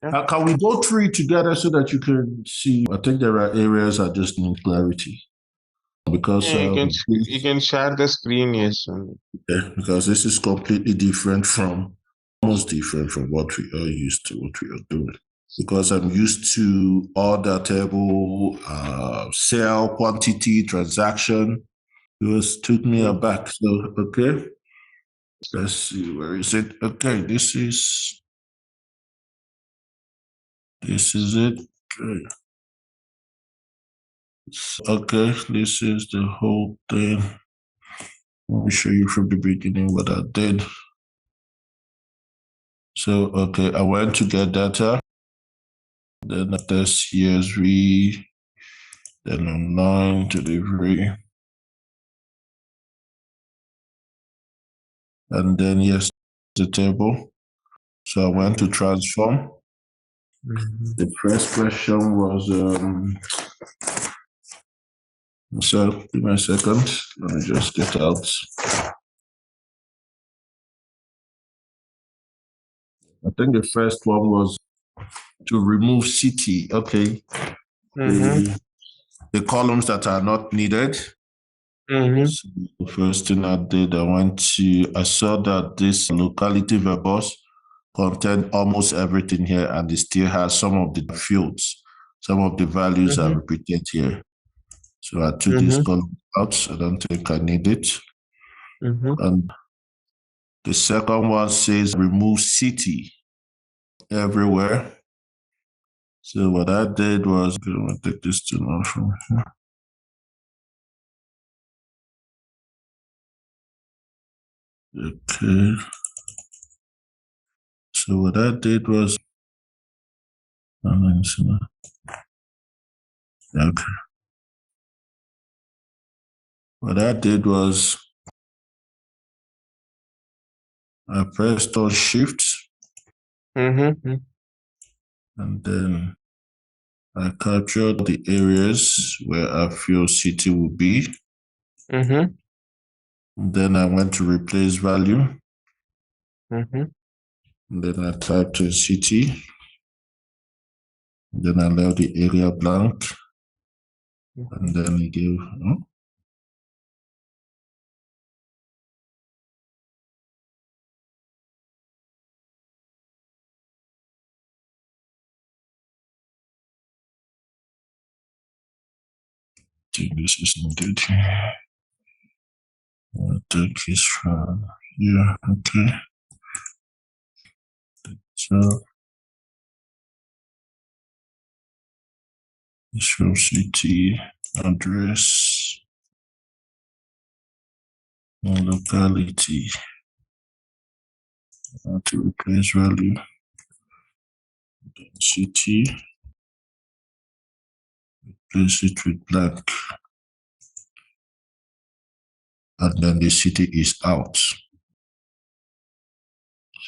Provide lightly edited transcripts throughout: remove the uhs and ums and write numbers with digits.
Yeah. Can we go through it together so that you can see? I think there are areas I just need clarity because Yeah, you can share the screen, yes. because this is completely different from almost different from what we are used to, what we are doing. Because I'm used to order table, sale, quantity, transaction. It was took me aback. So okay, let's see where is it. Okay, this is it. Okay. Okay, this is the whole thing. Let me show you from the beginning what I did. So, okay, I went to get data, then after CSV, then online delivery, and then yes, the table. So I went to transform. The first question was, so give me a second. Let me just get out. I think the first one was to remove city. Okay. The columns that are not needed. So the first thing I did, I saw that this locality verbose contained almost everything here, and it still has some of the fields, some of the values are repeated here. So I took this column out. I don't think I need it. And the second one says remove city everywhere. So what I did was, I'm going to take this to now from here. Okay. So what I did was, okay. What I did was I pressed on shift and then I captured the areas where I feel city will be. And then I went to replace value. And then I typed in city. And then I left the area blank. And then I gave, I think this is needed. I think it's from here. Okay. So it's from city address and locality. To replace value. City. Replace it with blank. And then the city is out.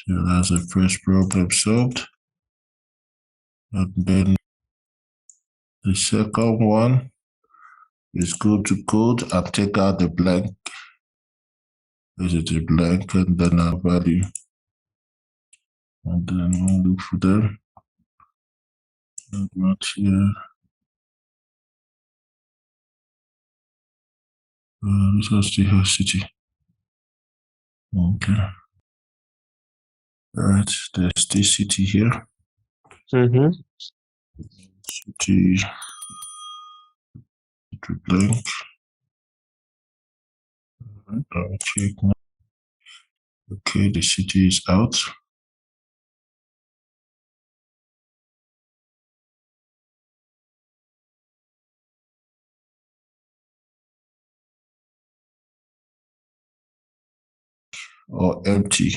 So that's the first problem solved. And then the second one is go to code and take out the blank. Is it a blank and then a value? And then we'll look for them. And right here. This is the city. Okay. All right, there's the city here. City to blank. I'll check now. Okay, the city is out. Or empty.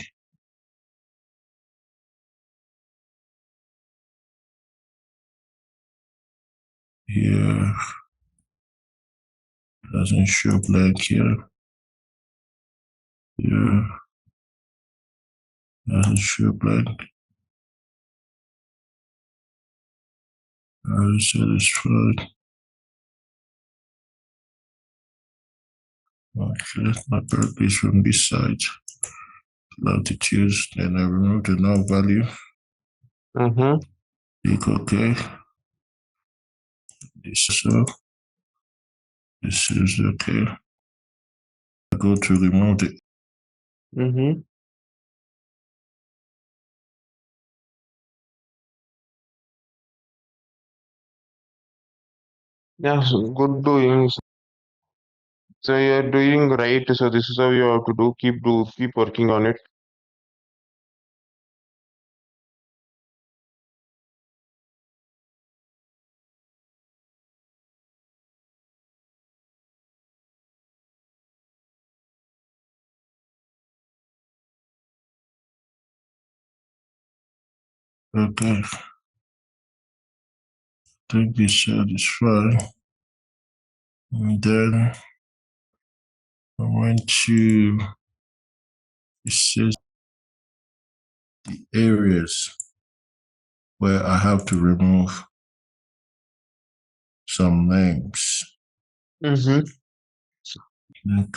Here doesn't show blank here. Here doesn't show blank. I'm satisfied. Okay, my birth is from this side. Latitudes, then I remove the null value. Click OK. This is so. This is okay. I go to remove it. Yeah, so good doing. So you're doing right. So this is how you have to do. Keep working on it. Okay. Take this shot is fine. And then I want to, it says the areas where I have to remove some names. Okay,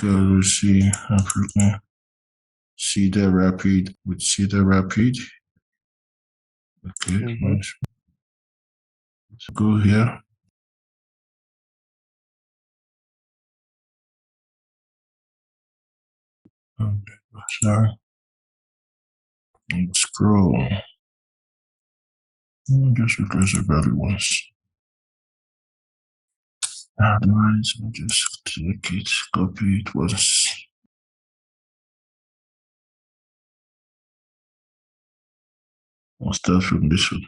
let's see Africa. Cedar Rapid with Cedar Rapid. Okay, let's go here. Sorry. And scroll. Just because of other ones. Otherwise, I'll just click it, copy it once. I'll start from this one.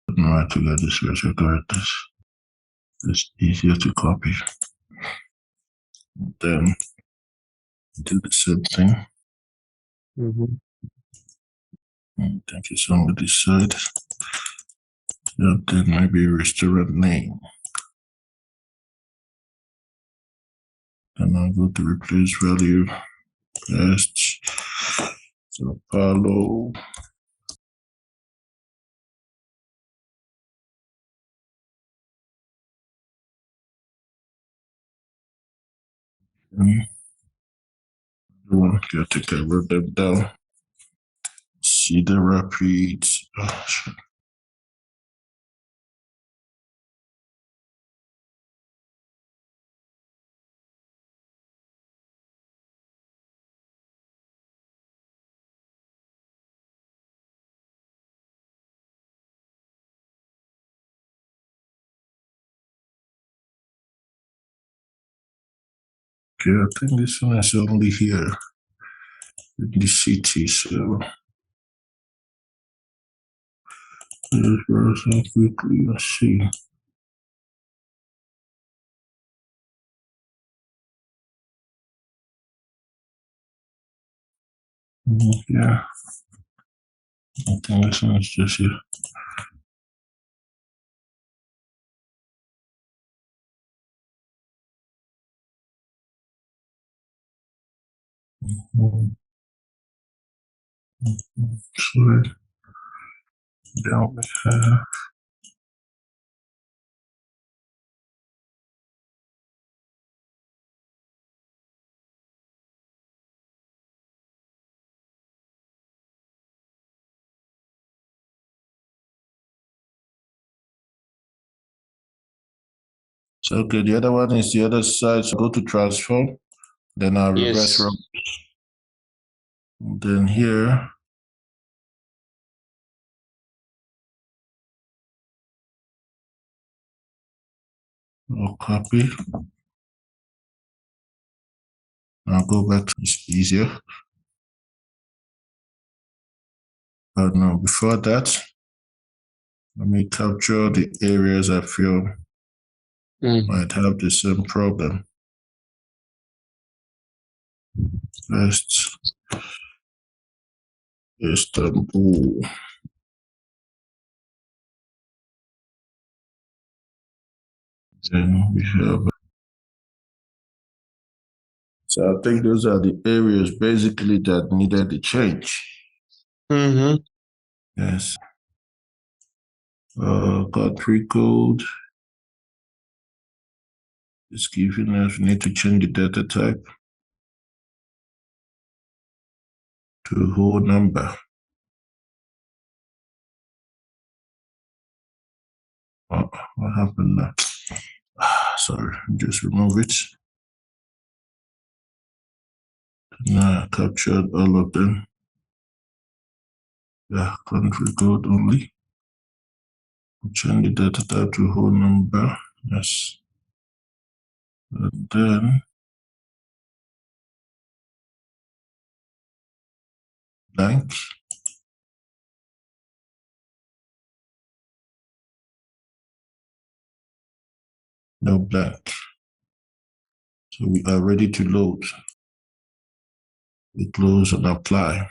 I don't know how to get this version correct. It's easier to copy. Then do the same thing. Thank you so much. This side. Then maybe restaurant name. And I'll go to replace value. Paste. So Paulo. I think I wrote them down. See the repeats. Okay, I think this one is only here in the city, so let's browse quickly. Let's see. Yeah, I think this one is just here. Sorry. Down we have. So okay, the other one is the other side. So go to transform, then I'll reverse route. Then here. I'll copy. I'll go back to it's easier. But no, before that, let me capture the areas I feel might have the same problem. First, Istanbul. Then we have. So I think those are the areas basically that needed the change. Yes. Country code. It's giving us, we need to change the data type to whole number. What happened now? Sorry, just remove it. Now I captured all of them. Yeah, country code only. Change the data type to whole number. Yes. And then blank. No blank. So we are ready to load. We close and apply.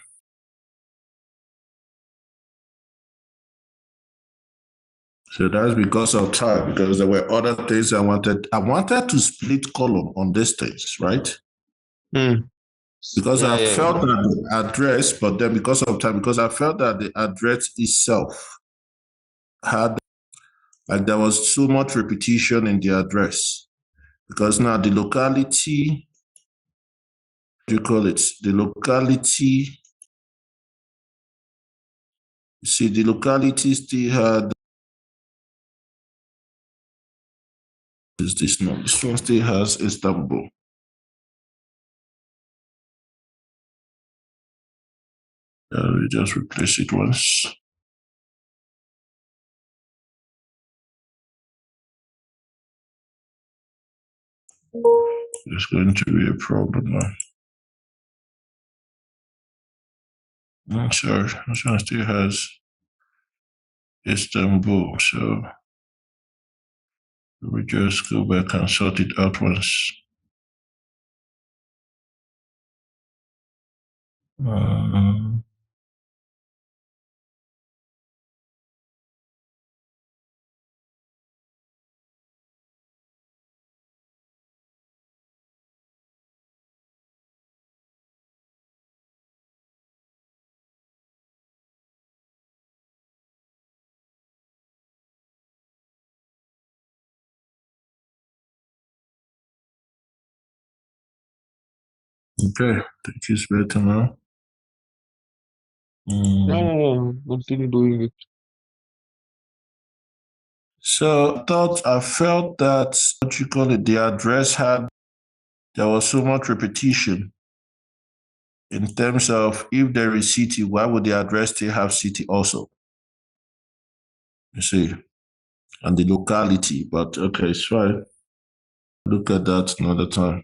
So that's because of time, because there were other things I wanted. I wanted to split column on these things, right? Because I felt that the address, but then because of time, because I felt that the address itself had, like, there was so much repetition in the address. Because now the locality, what do you call it? The locality, you see, the locality still had, is this no? This one still has Istanbul. We just replace it once. It's going to be a problem now. Sorry, this one still has Istanbul, so we just go back and sort it out once. Okay, I think it's better now. No, continue doing it. So I felt that, what you call it, the address had, there was so much repetition in terms of if there is city, why would the address still have city also? You see, and the locality, but okay, it's fine. Look at that another time.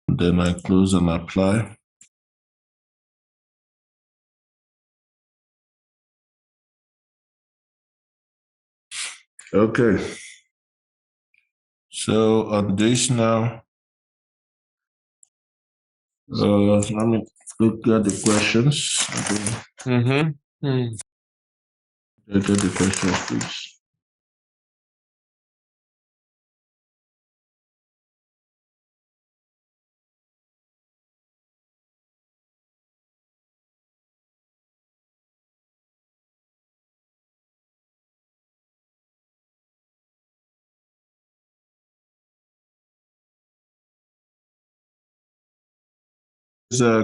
And then I close and apply. Okay. So on this now, let me look at the questions. Look at the questions, please.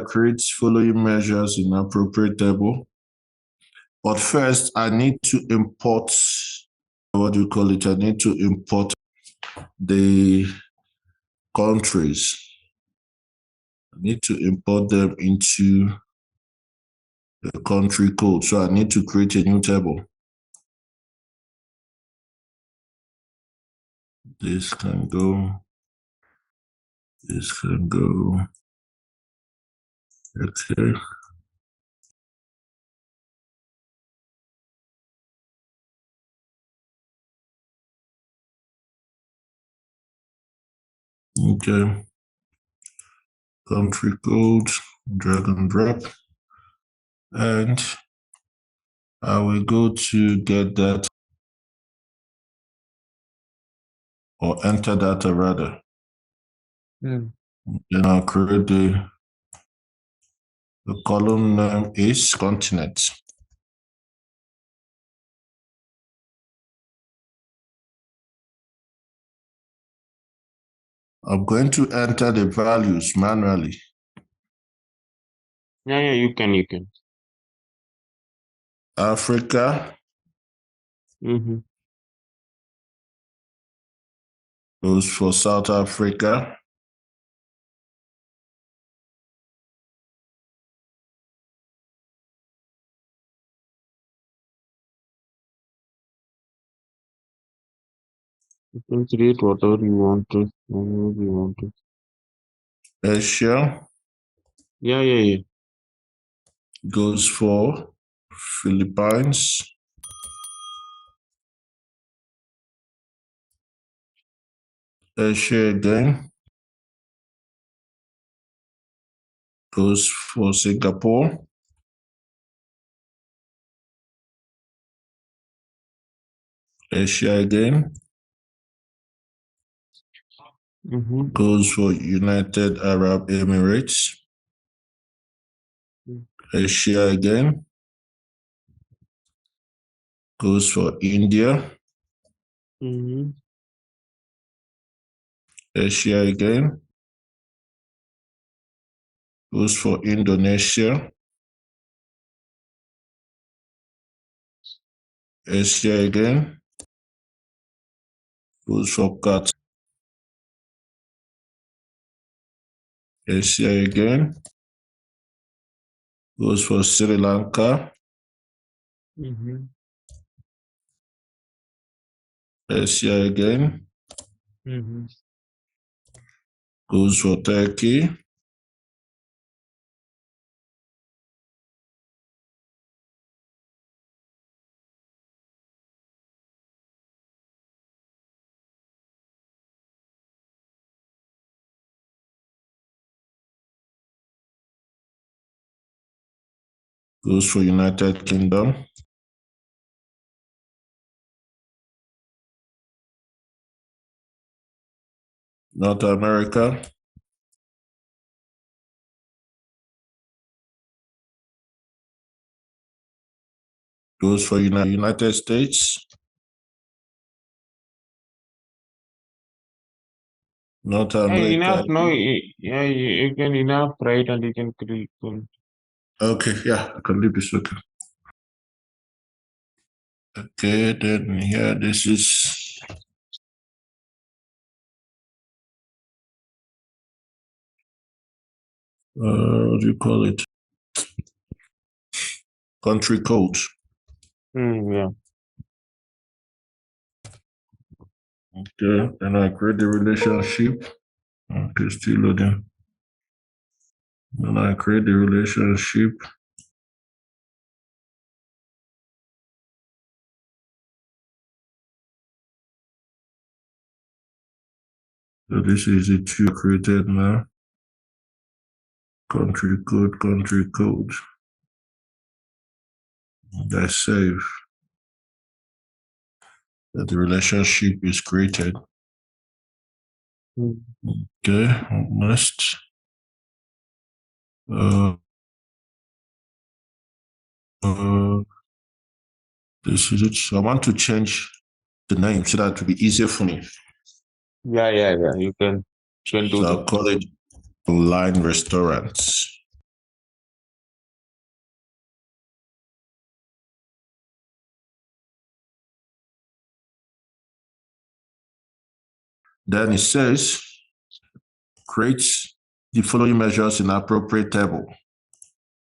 Creates following measures in appropriate table. But first, I need to import, what do you call it? I need to import the countries. I need to import them into the country code. So I need to create a new table. This can go. This can go. Okay. Okay. Country code, drag and drop. And I will go to get that, or enter data rather. Then I'll create the column name is continent. I'm going to enter the values manually. Yeah, you can. Africa, Goes for South Africa. You can create whatever you want to, whenever you want to. Asia Yeah. goes for Philippines. Asia again goes for Singapore. Asia again Mm-hmm. goes for United Arab Emirates. Asia again goes for India. Mm-hmm. Asia again goes for Indonesia. Asia again goes for Qatar. Asia again goes for Sri Lanka. Mm-hmm. Asia again Mm-hmm. goes for Turkey. Goes for United Kingdom. North America goes for United States. North Yeah, America. enough. No, yeah, you can enough write and you can create. Okay, yeah, I can leave this. Okay, then here, this is what do you call it? Country code. Yeah. Okay, then I create the relationship. Okay, still loading. Then I create the relationship. So this is it you created now. Country code, country code. That's save. That the relationship is created. Mm. Okay, next. Uh, uh, this is it. So I want to change the name so that it will be easier for me. Yeah. You can do So that. I'll call it online restaurants. Then it says create the following measures in appropriate table.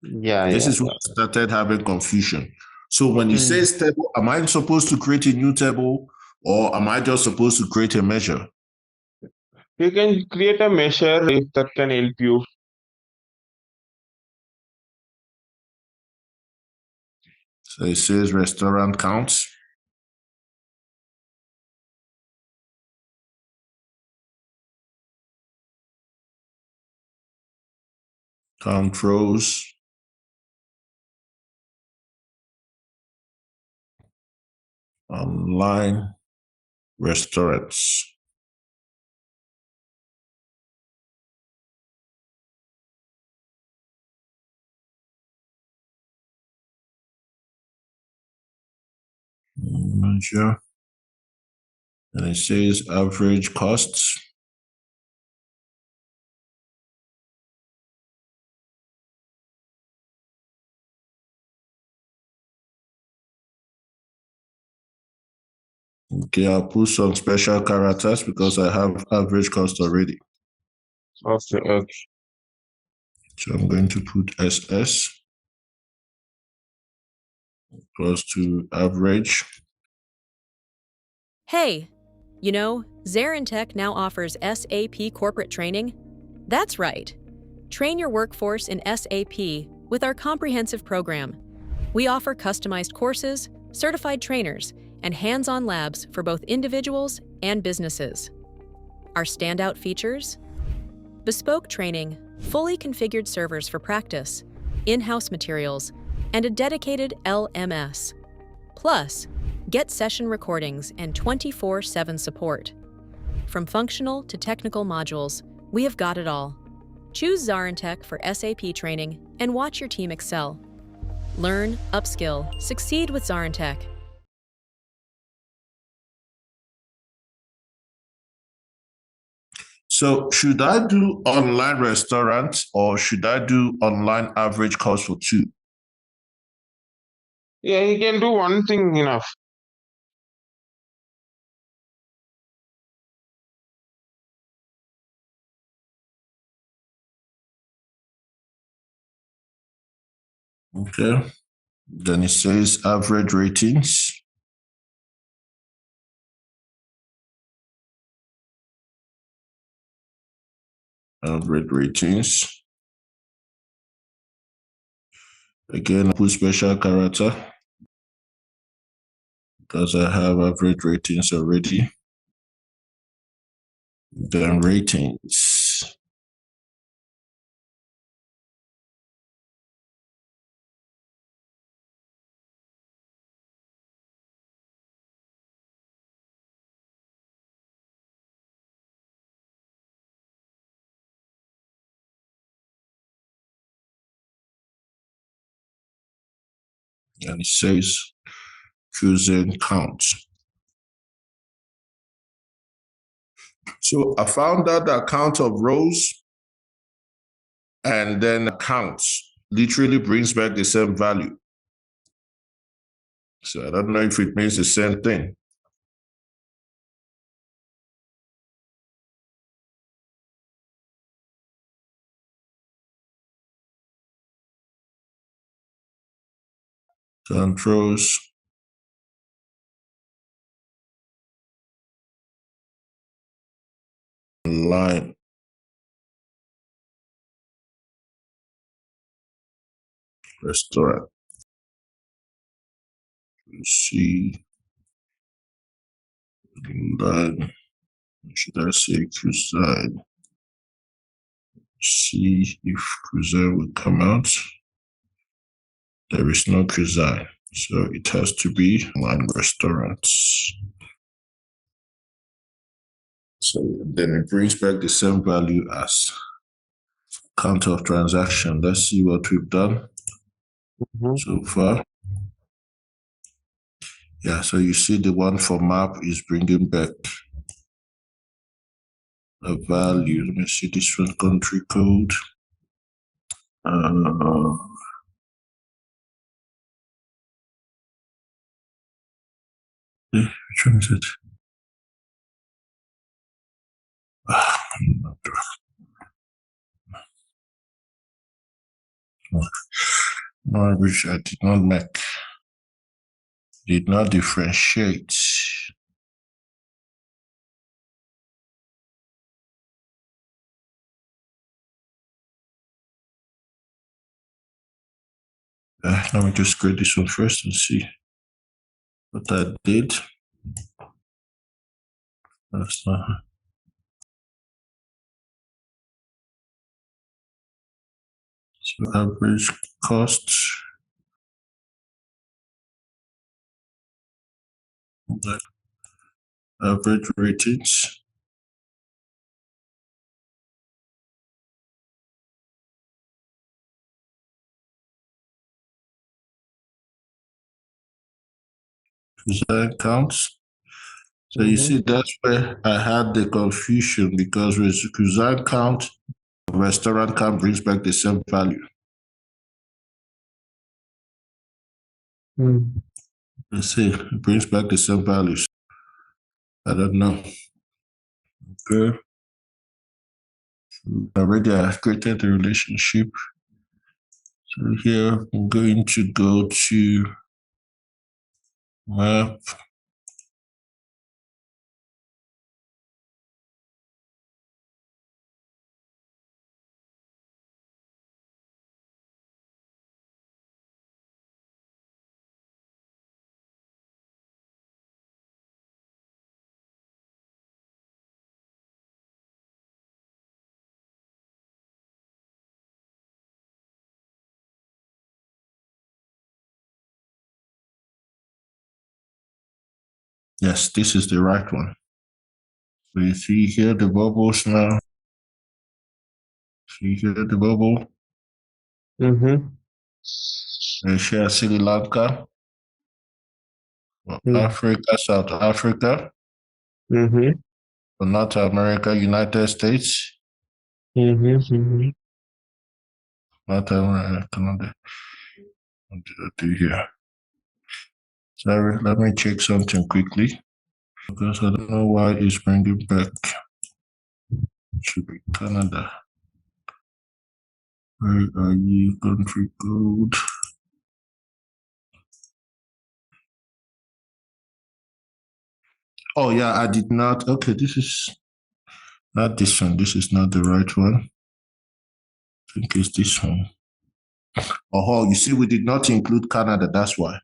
This is when Yeah. I started having confusion. So when it Mm. says table, am I supposed to create a new table or am I just supposed to create a measure? You can create a measure if that can help you. So it says restaurant counts. Count rows. Online restaurants. Measure. And it says average costs. Okay, I'll put some special characters because I have average cost already. Okay. So I'm going to put SS equals to average. Hey, you know, ZaranTech now offers SAP corporate training. That's right. Train your workforce in SAP with our comprehensive program. We offer customized courses, certified trainers, and hands-on labs for both individuals and businesses. Our standout features: bespoke training, fully configured servers for practice, in-house materials, and a dedicated LMS. Plus, get session recordings and 24/7 support. From functional to technical modules, we have got it all. Choose ZaranTech for SAP training and watch your team excel. Learn, upskill, succeed with ZaranTech. So should I do online restaurants or should I do online average cost for 2? Yeah, you can do one thing enough. Okay. Then it says average ratings. Average ratings. Again, I put special character because I have average ratings already. Then ratings. And it says choosing count. So I found out the count of rows and then counts literally brings back the same value. So I don't know if it means the same thing. Controls. Line. Restaurant. See. Line. Should I say cuisine? See if cuisine will come out. There is no cuisine. So it has to be line restaurants. So then it brings back the same value as count of transaction. Let's see what we've done so far. Yeah, so you see the one for map is bringing back a value. Let me see this one, country code. Which one is it? No, which I did not make. Did not differentiate. Let me just create this one first and see what I did. That's not. So average cost. Average ratings. Design counts. So you see, that's where I had the confusion because with cuisine count, restaurant count brings back the same value. You see, it brings back the same values. I don't know. Okay. Already I've created a relationship. So here I'm going to go to map. Yes, this is the right one. So you see here the bubbles now. See here the bubble. Mm-hmm. Share Sri Lanka, Africa, South Africa, Mm-hmm. North America, United States, Mm-hmm. North America, Canada. What did I do here? Sorry, let me check something quickly because I don't know why it's bringing back. It should be Canada. Where are you? Country code. Oh yeah, I did not. Okay, this is not this one. This is not the right one. I think it's this one. Oh, you see, we did not include Canada. That's why.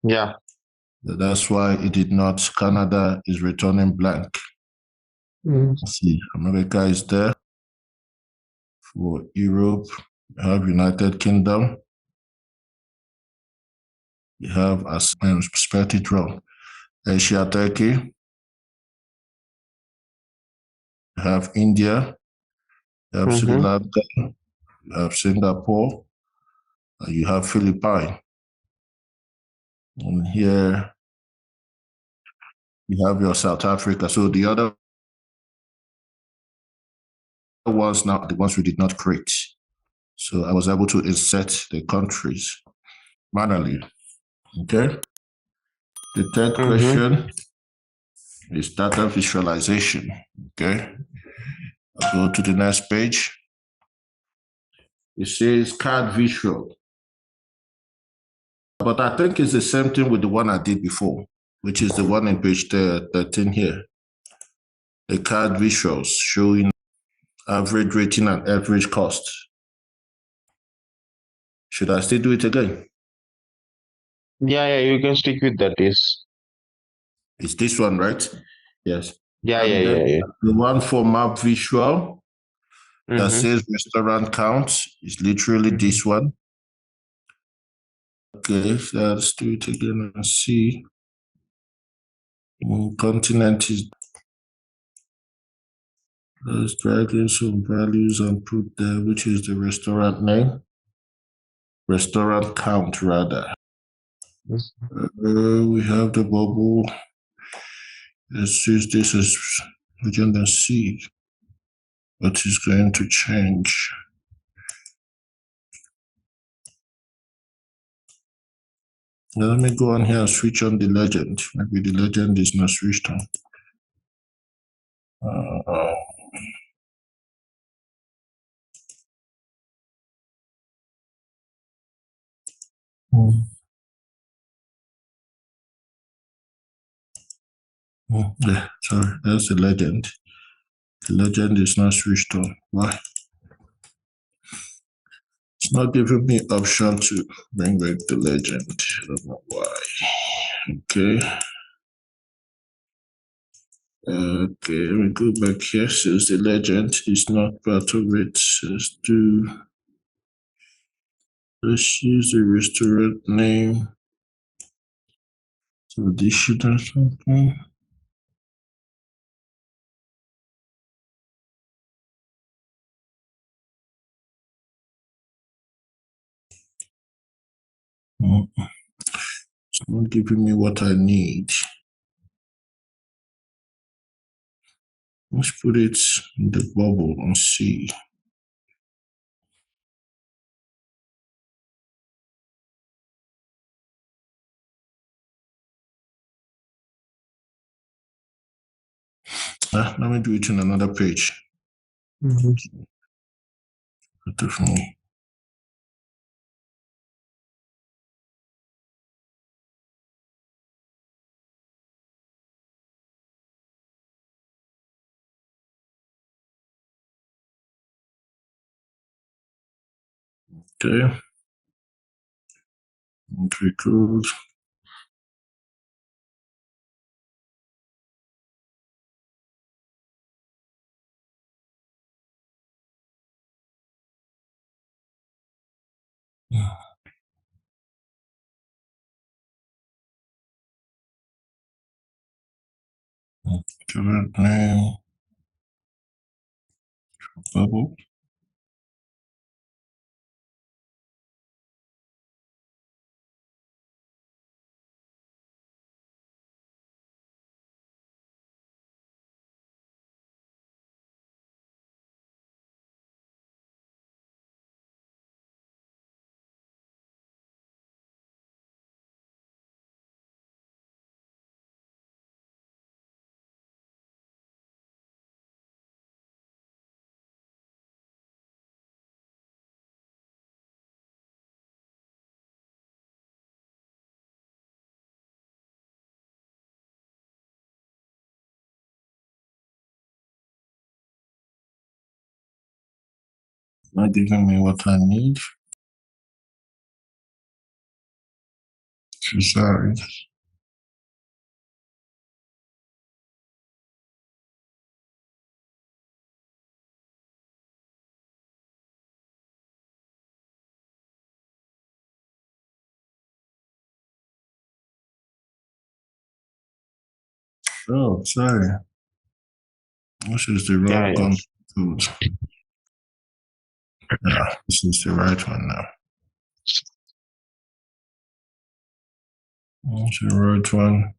Yeah. That's why it did not. Canada is returning blank. Let's see, America is there. For Europe, you have United Kingdom. You have, as I spelled it wrong, Asia, Turkey. You have India. You have Sri Mm-hmm. Lanka. You have Singapore. And you have Philippines. And here you have your South Africa. So the other ones now are the ones we did not create. So I was able to insert the countries manually. Okay. The third Mm-hmm. question is data visualization. Okay. I'll go to the next page. It says card visual. But I think it's the same thing with the one I did before, which is the one in page 13 here. The card visuals showing average rating and average cost. Should I still do it again? Yeah, you can stick with that, yes. It's this one, right? Yes. Yeah, And then yeah. the one for map visual that Mm-hmm. says restaurant count is literally this one. Okay, so let's do it again and see. Continent is, let's drag in some values and put there, which is the restaurant name. Restaurant count, rather. We have the bubble. Let's use this as agenda C. What is going to change? Now let me go on here and switch on the legend. Maybe the legend is not switched on. Yeah, sorry, that's the legend. The legend is not switched on. Why? It's not giving me option to bring back the legend. I don't know why. Okay. Okay, let me go back here. Says the legend is not part of it. Let's use the restaurant name. So this should have something. It's not giving me what I need. Let's put it in the bubble and see. Let me do it in another page. Different. Okay. Okay, good. Current name. Bubble. Not giving me what I need. Sorry. Oh, sorry. This is the wrong code. Yeah, this is the right one now. That's the right one.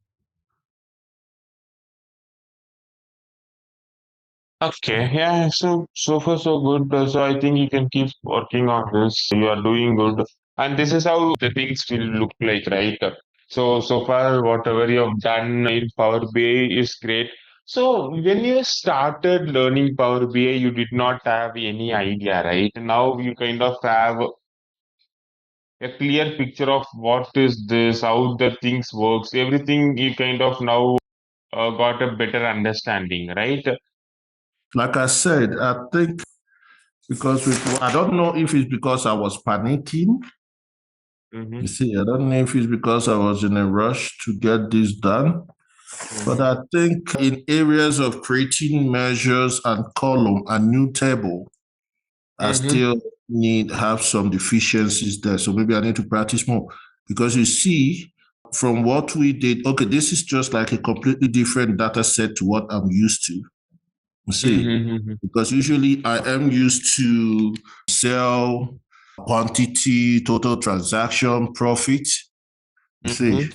Okay, yeah, so far so good. So I think you can keep working on this. You are doing good. And this is how the things will look like, right? So far, whatever you have done in Power BI is great. So when you started learning Power BI, you did not have any idea, right? Now you kind of have a clear picture of what is this, how the things works, everything you kind of now got a better understanding, right? Like I said, I think because I don't know if it's because I was panicking. You see, I don't know if it's because I was in a rush to get this done. But I think in areas of creating measures and column and new table, I still have some deficiencies there. So maybe I need to practice more. Because you see, from what we did, okay, this is just like a completely different data set to what I'm used to. You see, because usually I am used to sell quantity, total transaction, profit. You see,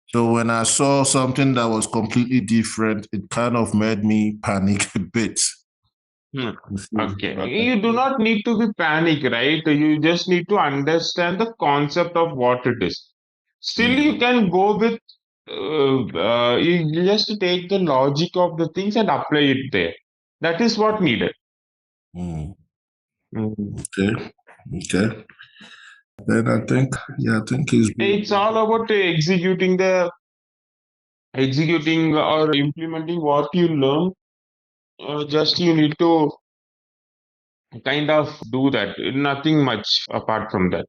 so when I saw something that was completely different, it kind of made me panic a bit. Okay. You do not need to be panic, right? You just need to understand the concept of what it is. Still, you can go with, you just take the logic of the things and apply it there. That is what needed. Okay. Okay. Then I think It's all about executing or implementing what you learn. Just you need to kind of do that. Nothing much apart from that.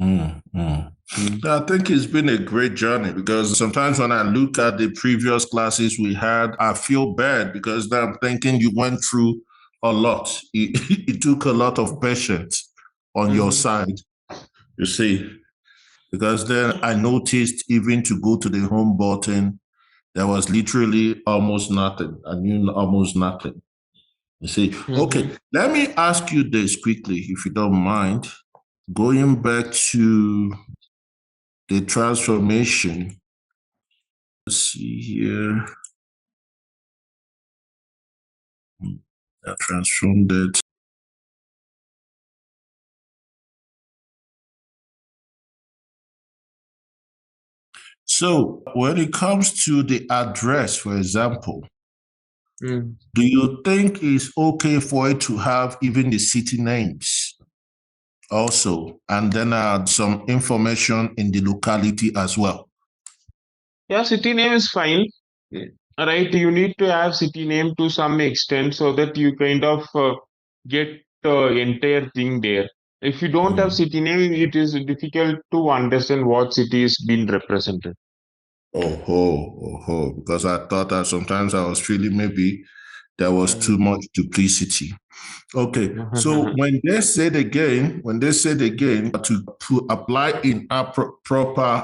I think it's been a great journey because sometimes when I look at the previous classes we had, I feel bad because then I'm thinking you went through a lot. It took a lot of patience on your side, you see, because then I noticed even to go to the home button, there was literally almost nothing. I knew almost nothing. You see, okay, let me ask you this quickly, if you don't mind. Going back to the transformation. Let's see here. I transformed it. So when it comes to the address, for example, Do you think it's okay for it to have even the city names also, and then add some information in the locality as well? Yeah, city name is fine. Right, you need to have city name to some extent so that you kind of get the entire thing there. If you don't have city name, it is difficult to understand what city is being represented. Because I thought that sometimes I was feeling maybe there was too much duplicity. Okay, so when they said again to apply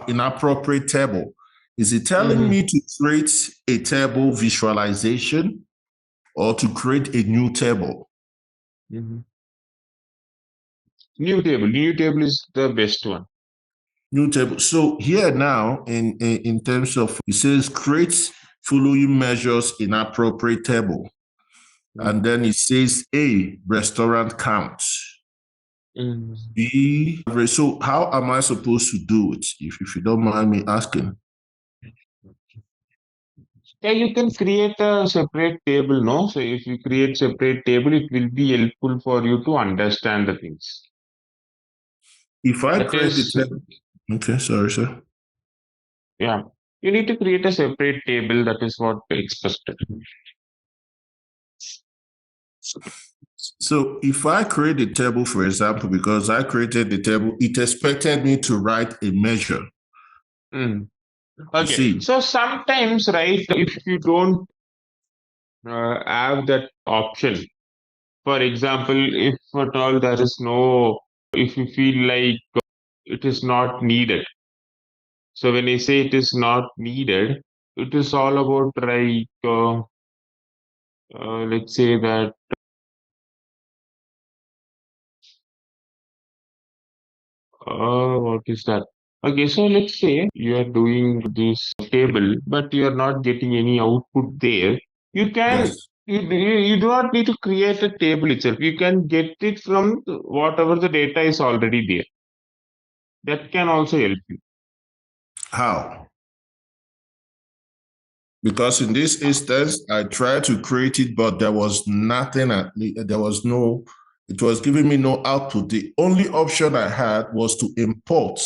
inappropriate table, is it telling me to create a table visualization or to create a new table? New table is the best one. New table. So here now, in terms of, it says create following measures in appropriate table. And then it says A, restaurant count. B, so how am I supposed to do it, if you don't mind me asking? Yeah, you can create a separate table, no? So if you create separate table, it will be helpful for you to understand the things. If I That create the is, table, okay, sorry, sir. yeah, you need to create a separate table. That is what expected. So if I create a table, for example, because I created the table, it expected me to write a measure. Okay, see. so sometimes, right, if you don't have that option, for example, if at all there is no, if you feel like it is not needed. So when I say it is not needed, it is all about like, let's say that, what is that? Okay, so let's say you are doing this table, but you are not getting any output there. You can, Yes. you do not need to create a table itself. You can get it from whatever the data is already there. That can also help you. How? Because in this instance, I tried to create it, but there was nothing, there was no, it was giving me no output. The only option I had was to import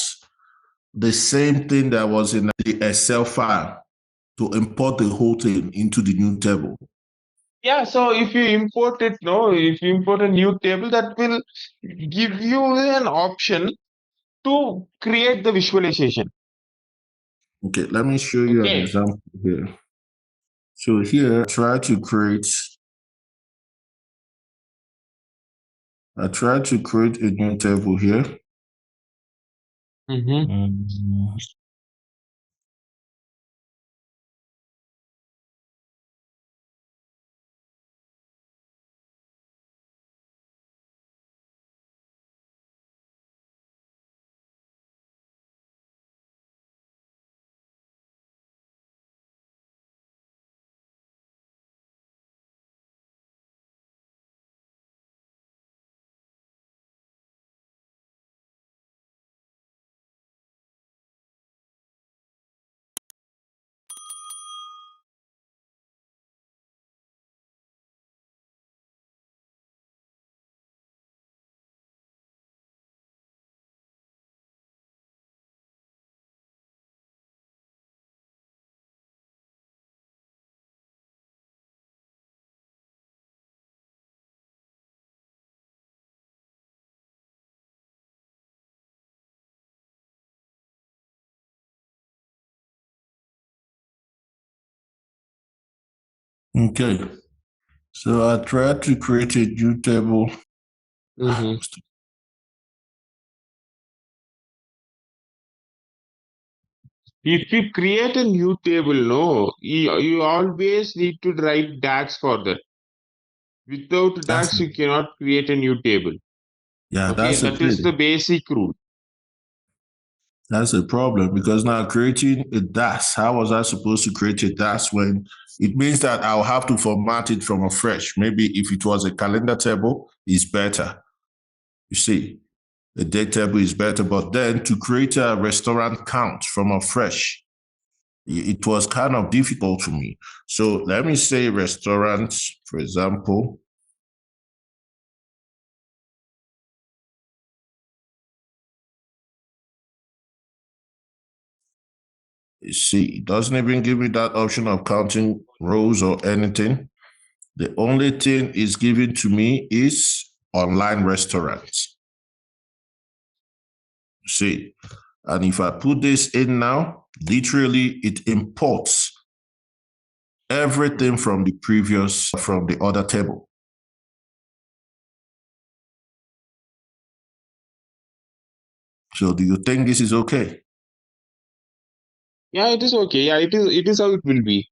the same thing that was in the Excel file, to import the whole thing into the new table. Yeah, so if you import it, no, if you import a new table, that will give you an option to create the visualization. Okay, let me show you an example here. So here, I try to create a new table here. Okay, so I tried to create a new table. If you create a new table, no, you always need to write DAX for that. Without DAX, you cannot create a new table. Yeah, okay, that is the basic rule. That's a problem, because now creating a DAS, how was I supposed to create a DAS when it means that I'll have to format it from afresh? Maybe if it was a calendar table, it's better. You see, the date table is better, but then to create a restaurant count from afresh, it was kind of difficult for me. So let me say restaurants, for example. You see, it doesn't even give me that option of counting rows or anything. The only thing it's giving to me is online restaurants. See, and if I put this in now, literally it imports everything from the other table. So do you think this is okay? Yeah, it is okay. Yeah, it is how it will be.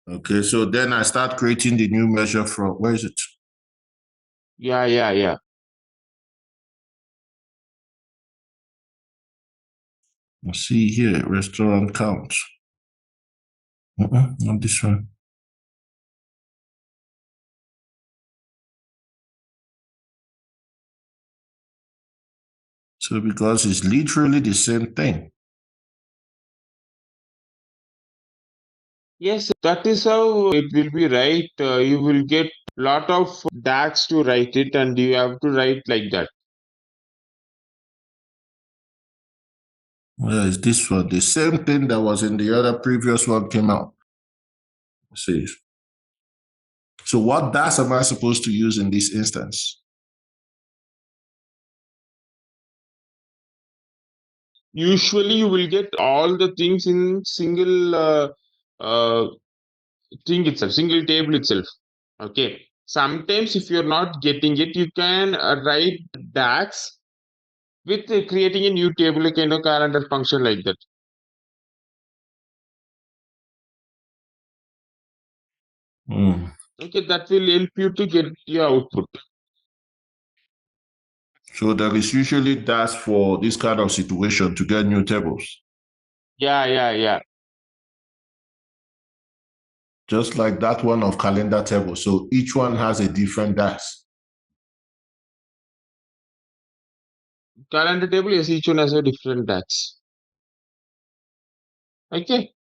Okay, so then I start creating the new measure from, where is it? Yeah. See here, restaurant count. Not this one. So because it's literally the same thing. Yes, that is how it will be, right? You will get lot of DAX to write it, and you have to write like that. Where is this one? The same thing that was in the other previous one came out. See. So what DAX am I supposed to use in this instance? Usually, you will get all the things in single uh, thing itself, single table itself. Okay. Sometimes, if you're not getting it, you can write DAX with creating a new table, a kind of calendar function like that. Okay, that will help you to get your output. So there is usually DAX for this kind of situation to get new tables. Yeah. Just like that one of calendar table. So each one has a different DAX. Calendar table, yes, each one has a different DAX. Okay.